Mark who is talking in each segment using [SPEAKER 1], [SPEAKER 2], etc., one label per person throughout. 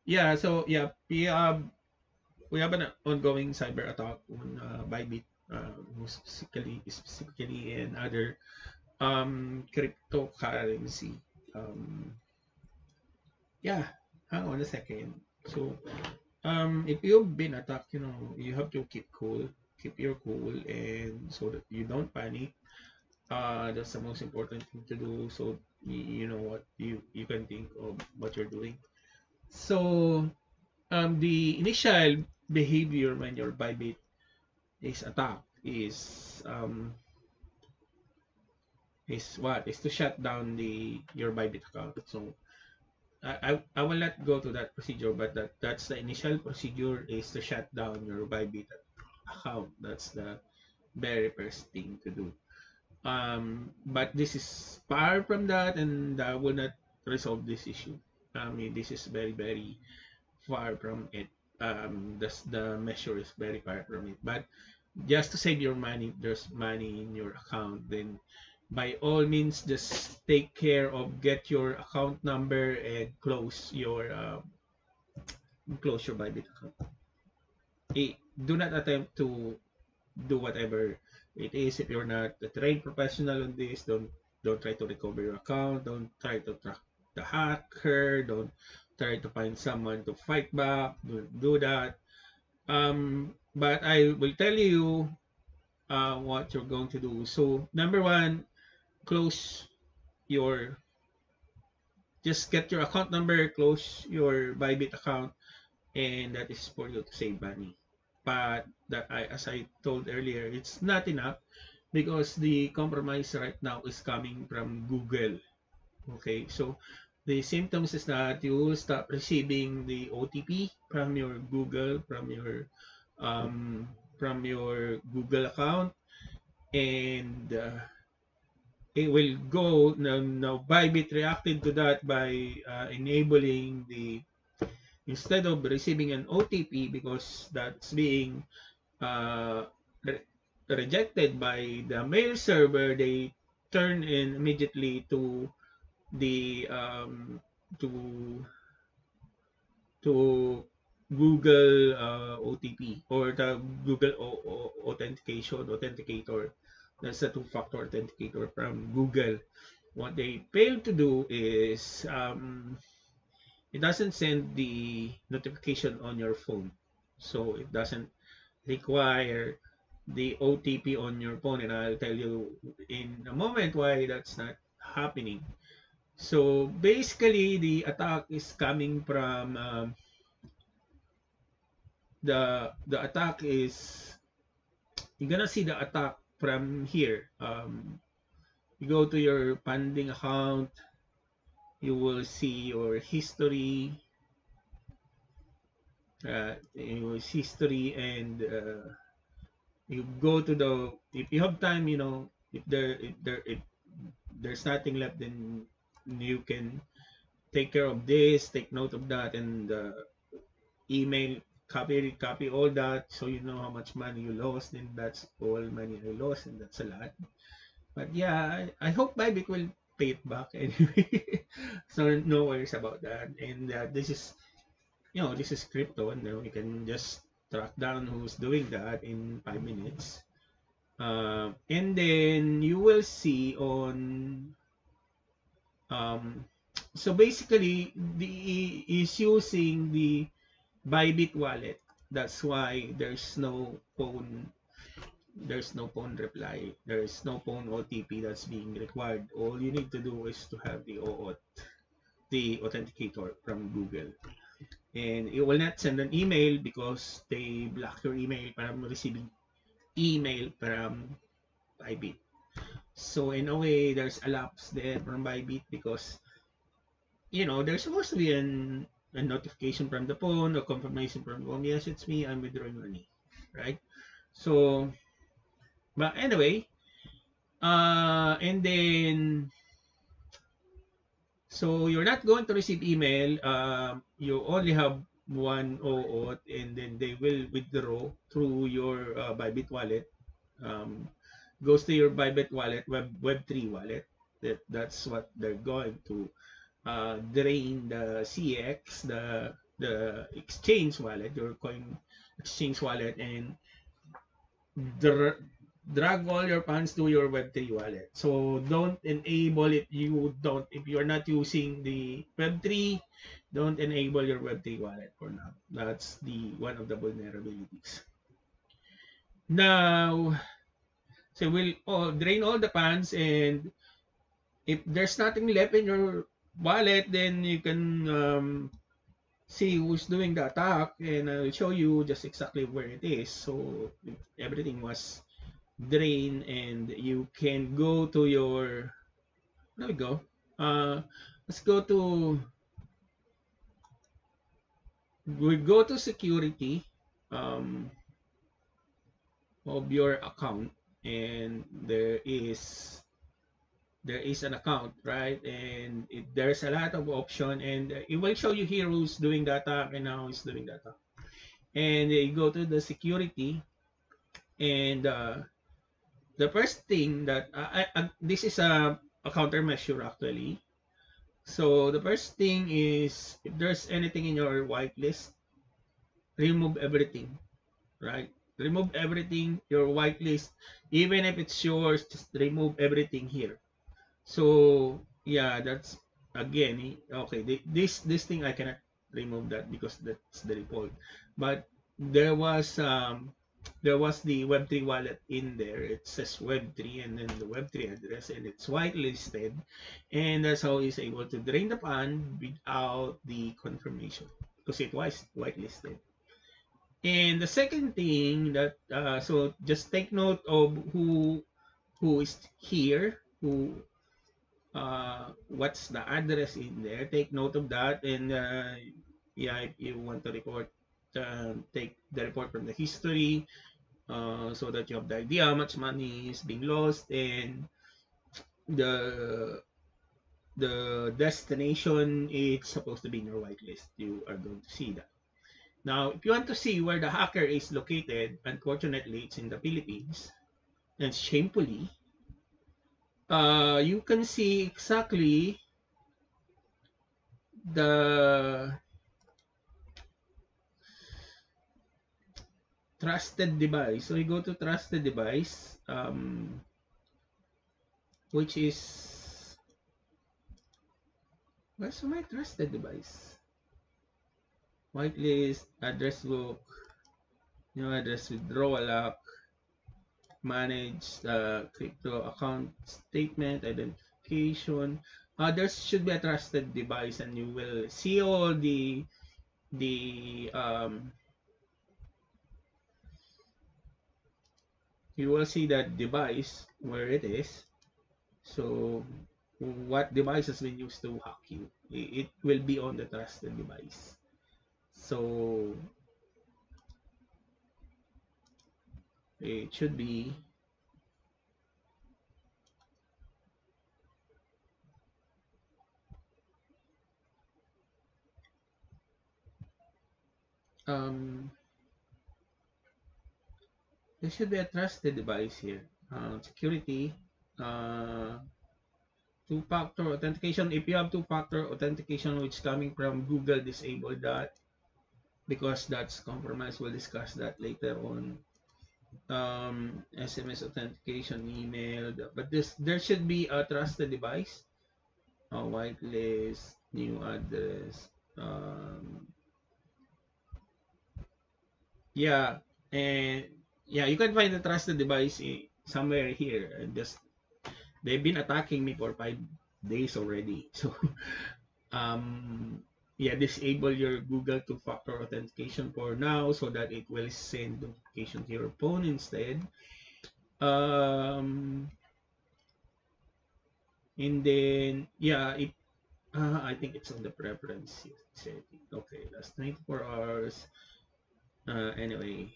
[SPEAKER 1] Yeah, so yeah, we have an ongoing cyber attack on Bybit, specifically in other cryptocurrency. Um, yeah, hang on a second. So if you've been attacked, you have to keep your cool, and so that you don't panic. That's the most important thing to do. So you know what you can think of what you're doing. So the initial behavior when your Bybit is attacked is what is to shut down the your Bybit account. So I will not go to that procedure, but that's the initial procedure is to shut down your Bybit account. That's the very first thing to do. But this is far from that, and that will not resolve this issue. I mean, this is very, very far from it. The measure is very far from it. But just to save your money, there's money in your account, then by all means, just take care of get your account number and close your Bybit account. Do not attempt to do whatever it is. If you're not a trained professional on this, don't try to recover your account. Don't try to track the hacker. Don't try to find someone to fight back. Don't do that. But I will tell you what you're going to do. So number one, close your just get your account number, close your Bybit account, and that is for you to save money. But as I told earlier, it's not enough because the compromise right now is coming from Google. Okay, so the symptoms is that you will stop receiving the OTP from your Google, um, from your Google account, and it will go now. Bybit reacted to that by enabling the instead of receiving an OTP because that's being uh, re- rejected by the mail server, they turn in immediately to the to to Google OTP or the Google authenticator. That's the two-factor authenticator from Google. What they fail to do is it doesn't send the notification on your phone, so it doesn't require the OTP on your phone, and I'll tell you in a moment why that's not happening. So basically, the attack is coming from the attack is you're gonna see the attack from here. You go to your funding account, you will see your history, and you go to the if you have time, if there's nothing left, then you can take care of this, take note of that, and email, copy all that, so you know how much money you lost, and that's all money I lost, and that's a lot. But yeah, I hope Bybit will pay it back anyway. So no worries about that. And this is crypto, and you can just track down who's doing that in 5 minutes. And then you will see on um, so basically the is using the Bybit wallet. That's why there's no phone reply. There's no phone OTP that's being required. All you need to do is to have the authenticator from Google. And it will not send an email because they block your email from receiving email from Bybit. So in a way, there's a lapse there from Bybit because there's supposed to be a notification from the phone or confirmation from the phone. Yes, it's me. I'm withdrawing money, right? So, but anyway, and then so you're not going to receive email. You only have one OAuth, and then they will withdraw through your Bybit wallet. Um, Goes to your Bybit wallet, Web3 wallet. That's what they're going to drain the CX, the exchange wallet, your coin exchange wallet, and dr drag all your funds to your Web3 wallet. So don't enable it. If you're not using the Web3, don't enable your Web3 wallet for now. That's the one of the vulnerabilities. Now, so we'll drain all the funds, and if there's nothing left in your wallet, then you can see who's doing the attack, and I'll show you just exactly where it is. So everything was drained, and you can go to your, there we go. Let's go to, we go to security of your account, and there is an account, right? And there's a lot of option, and it will show you here who's doing the attack and how he's doing the attack. And you go to the security, and the first thing that this is a countermeasure actually. So the first thing is, if there's anything in your whitelist, remove everything, right? Remove everything, your whitelist, even if it's yours, just remove everything here. So yeah, that's again okay. This thing I cannot remove that because that's the default. But there was the Web3 wallet in there. It says Web3 and then the Web3 address, and it's whitelisted, and that's how he's able to drain the fund without the confirmation because it was whitelisted. And the second thing that so just take note of who is here, what's the address in there. Take note of that, and yeah, if you want to report, take the report from the history, so that you have the idea how much money is being lost, and the destination it's supposed to be in your whitelist. You are going to see that. Now, if you want to see where the hacker is located, unfortunately, it's in the Philippines, and shamefully, you can see exactly the trusted device. So you go to trusted device, which is, where's my trusted device? Whitelist, address book, new address withdrawal lock, manage crypto account statement, identification. There should be a trusted device, and you will see all the you will see that device where it is. So what device has been used to hack you? It will be on the trusted device. So it should be there should be a trusted device here. Security, two-factor authentication. If you have two-factor authentication which coming from Google, disable that because that's compromised. We'll discuss that later on. SMS authentication, email, but there should be a trusted device, a whitelist, new address. Yeah, and yeah, you can find the trusted device somewhere here. And just they've been attacking me for 5 days already. So yeah, disable your Google two-factor authentication for now so that it will send notification to your phone instead. And then yeah, I think it's on the preference setting. Okay, that's 24 hours. Anyway,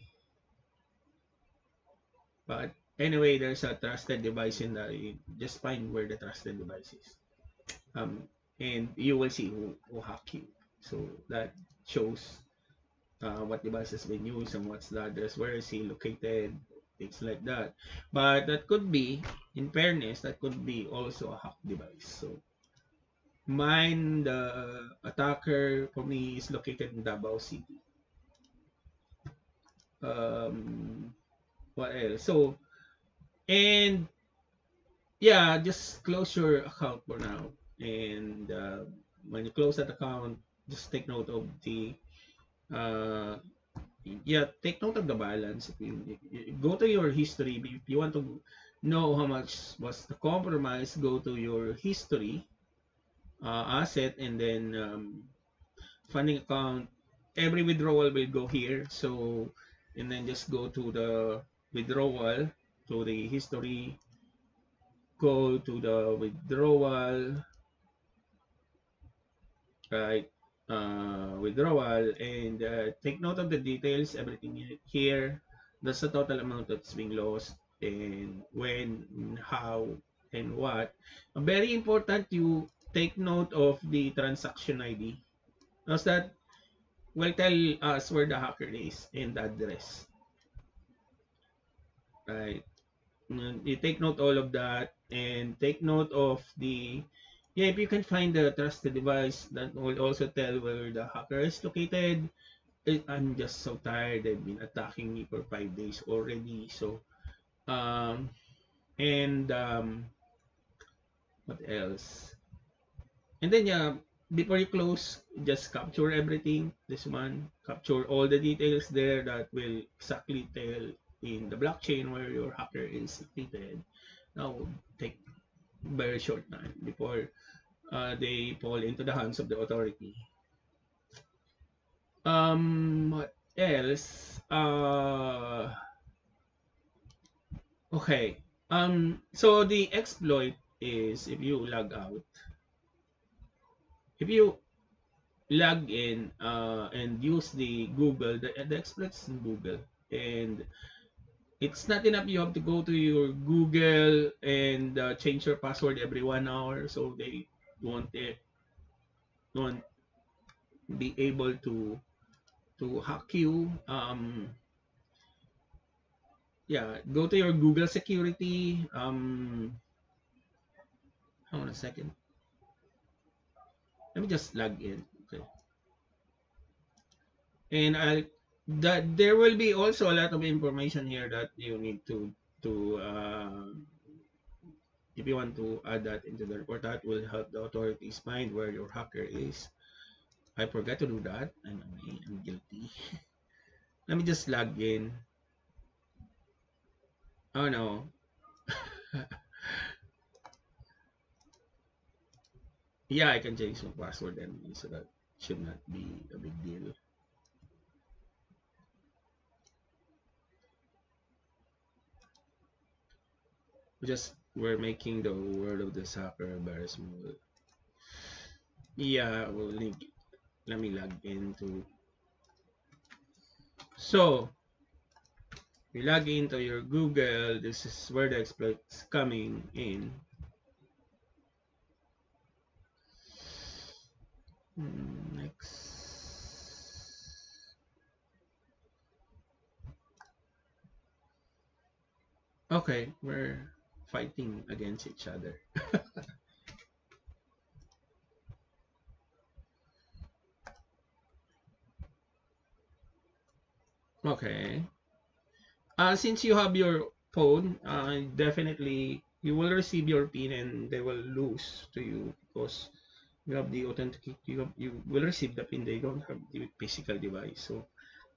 [SPEAKER 1] but anyway, there's a trusted device in there. You just find where the trusted device is. And you will see who hacked you. So that shows what device has been used and what's the address, where is he located, things like that. But that could be, in fairness, that could be also a hacked device. So Mine, the attacker for me is located in Davao City. What else? So, and yeah, just close your account for now. And when you close that account, just take note of the uh, yeah, take note of the balance. If you go to your history, if you want to know how much was the compromise, go to your history asset, and then funding account. Every withdrawal will go here. So, and then just go to the withdrawal, to the history, go to the withdrawal, right? Withdrawal, and take note of the details, everything here. That's the total amount that's being lost, and when, how, and what. Very important, you take note of the transaction ID. Because that will tell us where the hacker is and the address, right? You take note all of that, and take note of the, yeah, if you can find the trusted device, that will also tell where the hacker is located. I'm just so tired. They've been attacking me for 5 days already. So, um, and what else? And then, yeah, before you close, just capture everything. This one, capture all the details there that will exactly tell in the blockchain where your hacker is located. Now, take very short time before they fall into the hands of the authority. What else? Okay. So the exploit is if you log out, if you log in and use the Google, the exploits in Google, and it's not enough. You have to go to your Google and change your password every 1 hour, so they won't won't be able to hack you. Yeah, go to your Google security. Hold on a second. Let me just log in. Okay. And that there will be also a lot of information here that you need to if you want to add that into the report, that will help the authorities find where your hacker is. I forgot to do that. I'm guilty. Let me just log in. Oh no. Yeah, I can change my password anyway, so that should not be a big deal. We're making the world of the hacker very small. Yeah, we'll link. Let me log into. So you log into your Google. This is where the exploit's coming in. Next. Okay, we're fighting against each other. Okay. Since you have your phone, definitely you will receive your PIN and they will lose to you because you have the authenticate. You will receive the PIN. They don't have the physical device, so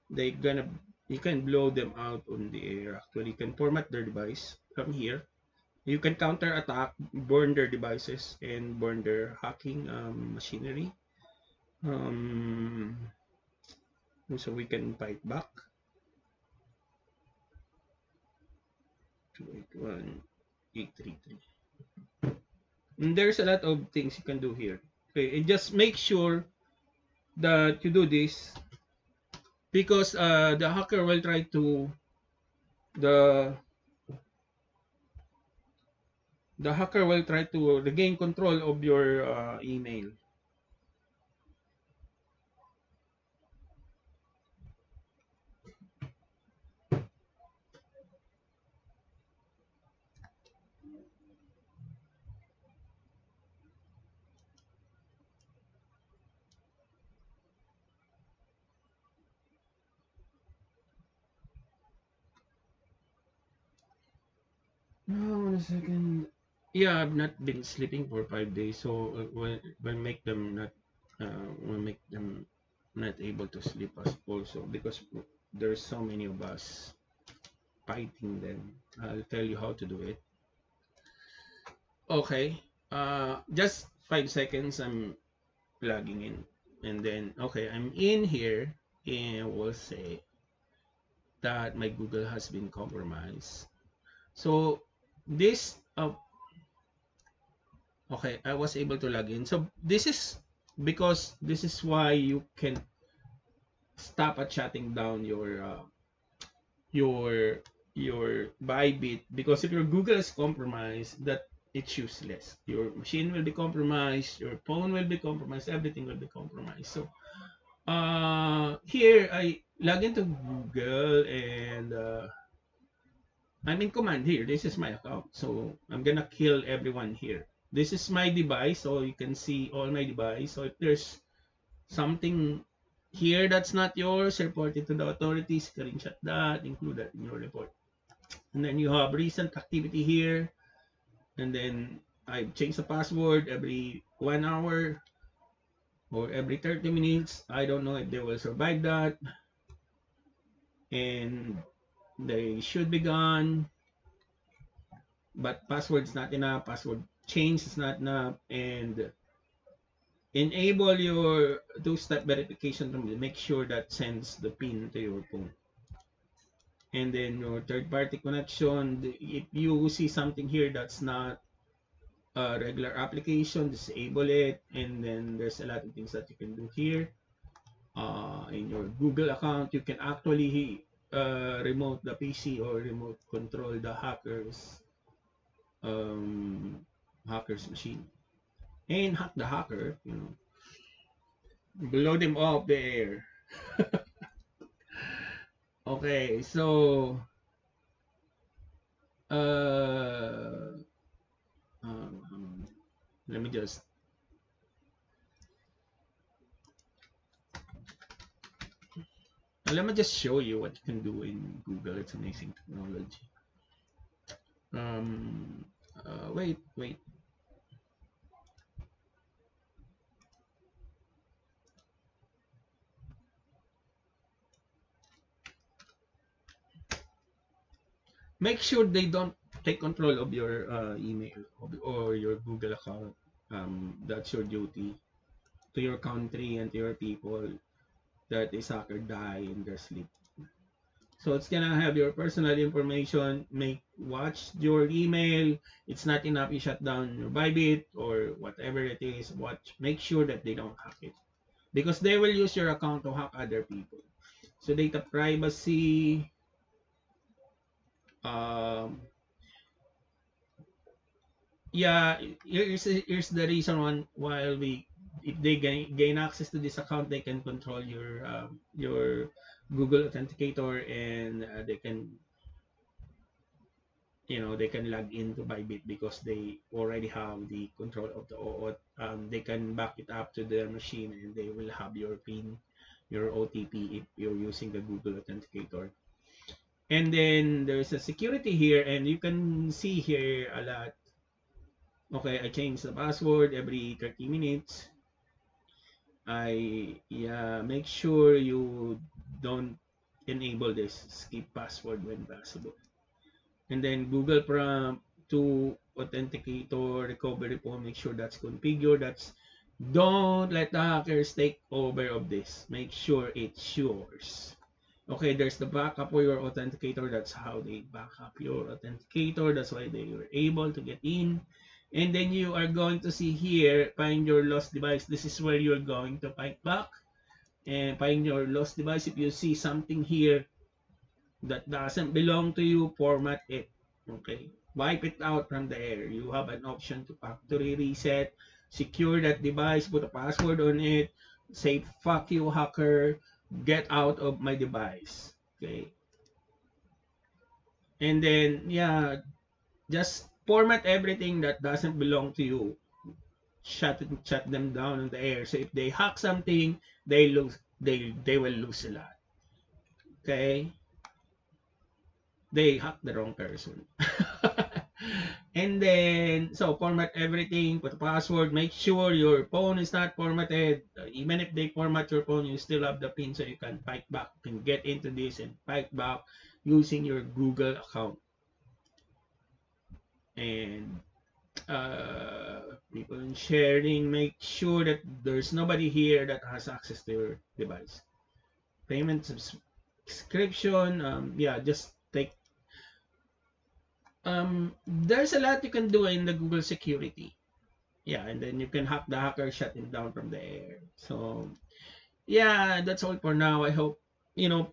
[SPEAKER 1] they gonna you can blow them out on the air. Actually, you can format their device from here. You can counter attack, burn their devices, and burn their hacking machinery. Um, so we can fight back. 281-833. And there's a lot of things you can do here. Okay, and just make sure that you do this because the hacker will try to the the hacker will try to regain control of your email. Oh, 1 second. Yeah, I've not been sleeping for 5 days, so will make them not will make them not able to sleep as also because there's so many of us fighting them. I'll tell you how to do it. Okay. Just 5 seconds. I'm logging in, and then okay, I'm in here, and we'll say that my Google has been compromised. So this okay, I was able to log in. So this is because this is why you can stop at shutting down your your Bybit, because if your Google is compromised, that it's useless. Your machine will be compromised, your phone will be compromised, everything will be compromised. So here I log into Google, and I'm in command here. This is my account. So I'm gonna kill everyone here. This is my device, so you can see all my device. So if there's something here that's not yours, report it to the authorities, screenshot that, include that in your report. And then you have recent activity here, and then I change the password every 1 hour or every 30 minutes. I don't know if they will survive that, and they should be gone. But password's not enough, password change is not enough, and enable your two-step verification to make sure that sends the pin to your phone. And then your third-party connection, if you see something here that's not a regular application, disable it. And then there's a lot of things that you can do here. In your Google account, you can actually remote the PC or remote control the hacker's machine, and hack the hacker, blow them off the air. Okay, so uh, um, let me just show you what you can do in Google. It's amazing technology. Um, wait. Make sure they don't take control of your email or your Google account. That's your duty to your country and to your people that a hacker die in their sleep. So it's gonna have your personal information. Watch your email. It's not enough you shut down your Bybit or whatever it is. Make sure that they don't hack it, because they will use your account to hack other people. So data privacy. Um, yeah, here's the reason why if they gain access to this account, they can control your Google Authenticator, and they can log into Bybit because they already have the control of the OAuth. They can back it up to their machine, and they will have your PIN, your OTP if you're using the Google Authenticator. And then there's a security here, and you can see here a lot. Okay, I change the password every 30 minutes. Make sure you don't enable this skip password when possible. And then Google prompt to authenticator recovery phone, make sure that's configured. Don't let the hackers take over of this. Make sure it's yours. Okay, there's the backup for your authenticator. That's how they back up your authenticator. That's why they were able to get in. And then you are going to see here, find your lost device. This is where you're going to fight back and find your lost device. If you see something here that doesn't belong to you, format it. Okay, wipe it out from the air. You have an option to factory reset, secure that device, put a password on it, say fuck you hacker, get out of my device. Okay, and then just format everything that doesn't belong to you. Shut them down in the air. So if they hack something, they will lose a lot. Okay, they hack the wrong person. And then, so format everything, put a password, make sure your phone is not formatted. Even if they format your phone, you still have the pin so you can fight back, you can get into this and fight back using your Google account. And people in sharing, make sure that there's nobody here that has access to your device. Payment subscription, yeah, just take there's a lot you can do in the Google security. Yeah, and then you can hack the hacker, shut him down from the air. So yeah, that's all for now. I hope you know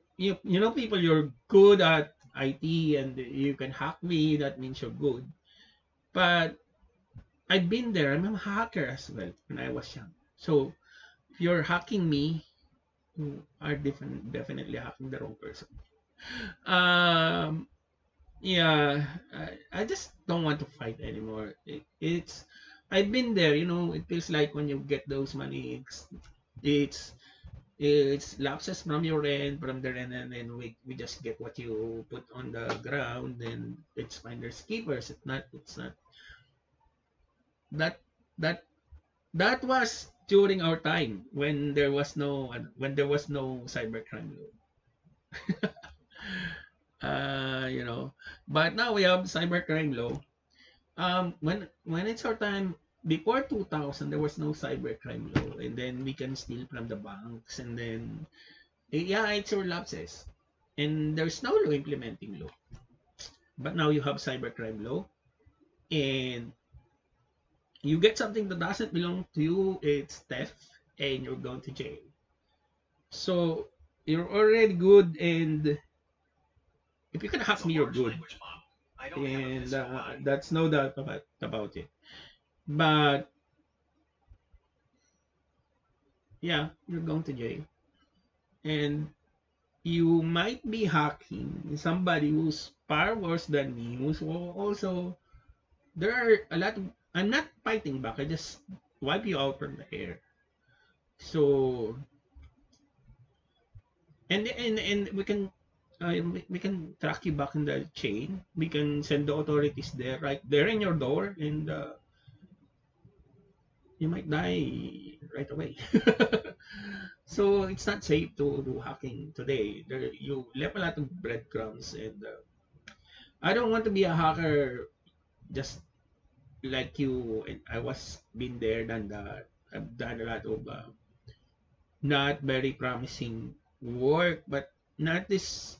[SPEAKER 1] people, you're good at IT and you can hack me. That means you're good. But I've been there. I'm a hacker as well when I was young. So if you're hacking me, you are definitely hacking the wrong person. Um, yeah, I just don't want to fight anymore. It's I've been there. It feels like when you get those money, it's it's lapses from your end, from their end, and then we just get what you put on the ground, and it's finders keepers. It's not that that that was during our time when there was no cybercrime law. You know, but now we have cybercrime law. When it's our time, before 2000, there was no cybercrime law, and then we can steal from the banks, and then yeah, it's your lapses, and there's no law implementing law. But now you have cybercrime law, and you get something that doesn't belong to you, it's theft, and you're going to jail. So you're already good, and if you can hack me, you're good, and that's no doubt about it. But yeah, you're going to jail, and you might be hacking somebody who's far worse than me, who's also there are a lot of, I'm not fighting back, I just wipe you out from the air. So and we can track you back in the chain. We can send the authorities there, right there in your door, and you might die right away. So it's not safe to do hacking today. You left a lot of breadcrumbs, and I don't want to be a hacker just like you. And I was been there, done that. I've done a lot of not very promising work, but not this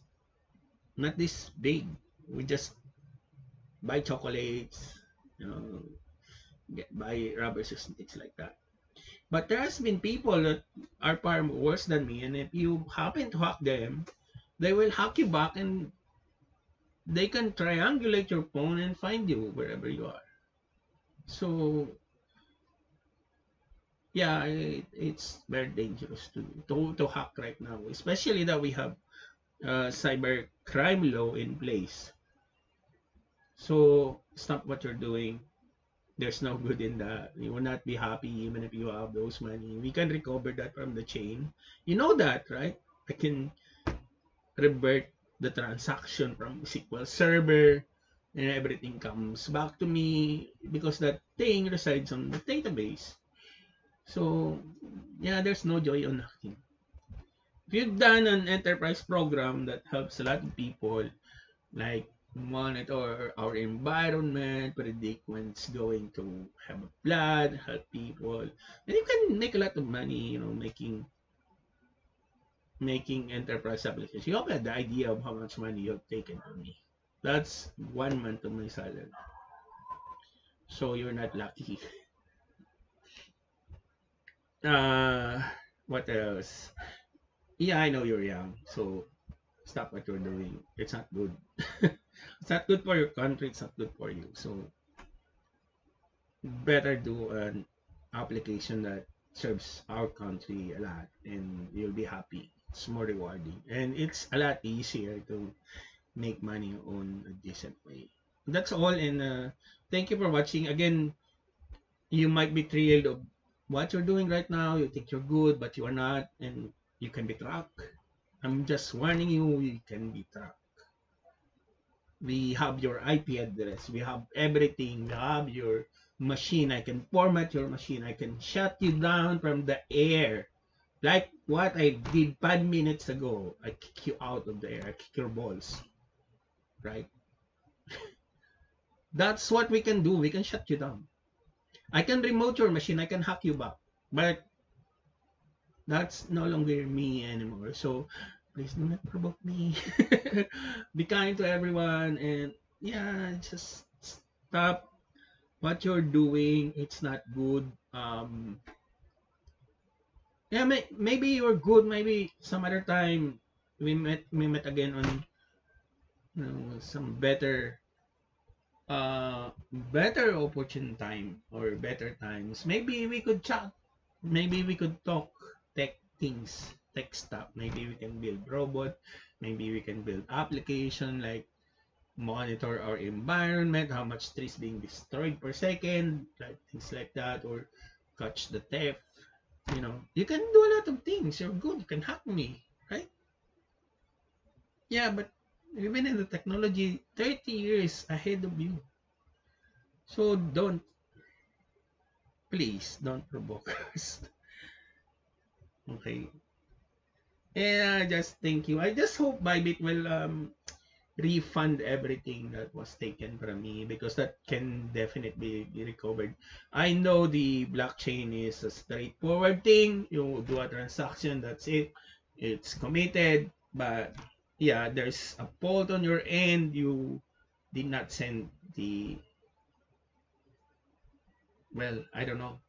[SPEAKER 1] big. We just buy chocolates, you know, buy rubber shoes and things like that. But there has been people that are far worse than me, and if you happen to hack them, they will hack you back, and they can triangulate your phone and find you wherever you are. So yeah, it's very dangerous to hack right now, especially that we have cyber crime law in place. So stop what you're doing. There's no good in that. You will not be happy even if you have those money. We can recover that from the chain. You know that, right? I can revert the transaction from SQL Server, and everything comes back to me because that thing resides on the database. So yeah, there's no joy on hacking. If you've done an enterprise program that helps a lot of people, like monitor our environment, predict when it's going to have a flood, help people, and you can make a lot of money, making enterprise applications. You have the idea of how much money you've taken from me. That's 1 month of my salary. So you're not lucky. Uh, what else? Yeah, I know you're young, so stop what you're doing. It's not good. It's not good for your country. It's not good for you. So better do an application that serves our country a lot, and you'll be happy. It's more rewarding, and it's a lot easier to make money on a decent way. That's all, and thank you for watching. Again, you might be thrilled of what you're doing right now. You think you're good, but you are not, and you can be tracked. I'm just warning you, you can be tracked. We have your IP address. We have everything. We have your machine. I can format your machine. I can shut you down from the air. Like what I did 5 minutes ago. I kick you out of the air. I kick your balls. Right? That's what we can do. We can shut you down. I can remote your machine. I can hack you back. But that's no longer me anymore. So please do not provoke me. Be kind to everyone, and yeah, just stop what you're doing. It's not good. Yeah, maybe you're good. Maybe some other time we met again on, some better opportune time or better times. Maybe we could chat. Maybe we could talk tech things, tech stuff. Maybe we can build robot. Maybe we can build application like monitor our environment, how much trees being destroyed per second, like things like that, or catch the theft. You can do a lot of things. You're good. You can hack me, right? Yeah, but we've been in the technology 30 years ahead of you. So please don't provoke us. Okay. And just thank you. I just hope Bybit will refund everything that was taken from me, because that can definitely be recovered. I know the blockchain is a straightforward thing. You do a transaction, that's it. It's committed. But yeah, there's a fault on your end. You did not send the, well, I don't know.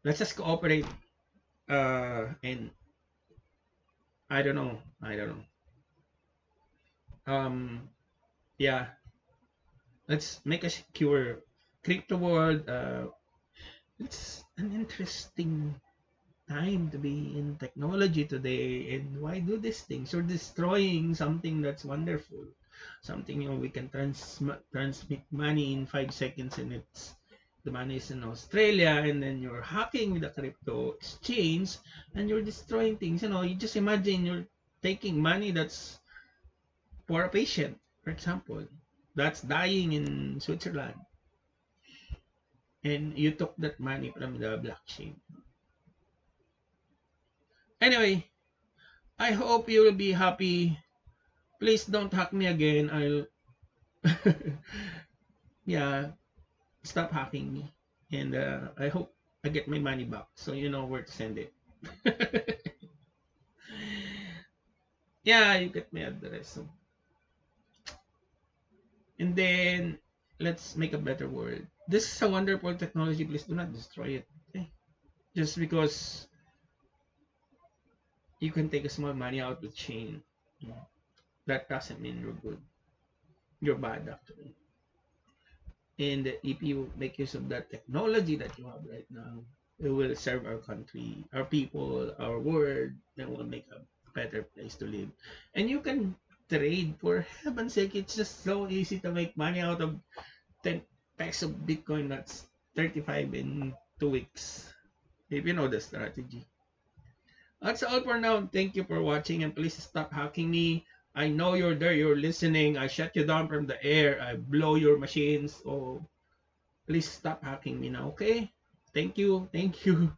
[SPEAKER 1] Let's just cooperate. And I don't know. Yeah, let's make a secure crypto world. It's an interesting time to be in technology today. And why do these things? You're destroying something that's wonderful. Something, we can transmit money in 5 seconds, and the money is in Australia, and then you're hacking the crypto exchange, and you're destroying things. You just imagine you're taking money that's for a patient, for example, that's dying in Switzerland, and you took that money from the blockchain. Anyway, I hope you will be happy. Please don't hack me again. I'll yeah, stop hacking me. And I hope I get my money back, so you know where to send it. Yeah, you get my address. So. And then let's make a better world. This is a wonderful technology. Please do not destroy it. Okay? Just because you can take a small money out of the chain, that doesn't mean you're good. You're bad, actually. And if you make use of that technology that you have right now, it will serve our country, our people, our world, and will make a better place to live. And you can trade, for heaven's sake. It's just so easy to make money out of 10 packs of Bitcoin. That's 35 in 2 weeks. If you know the strategy. That's all for now. Thank you for watching, and please stop hacking me. I know you're there, you're listening. I shut you down from the air. I blow your machines. Oh, please stop hacking me now, okay? Thank you. Thank you.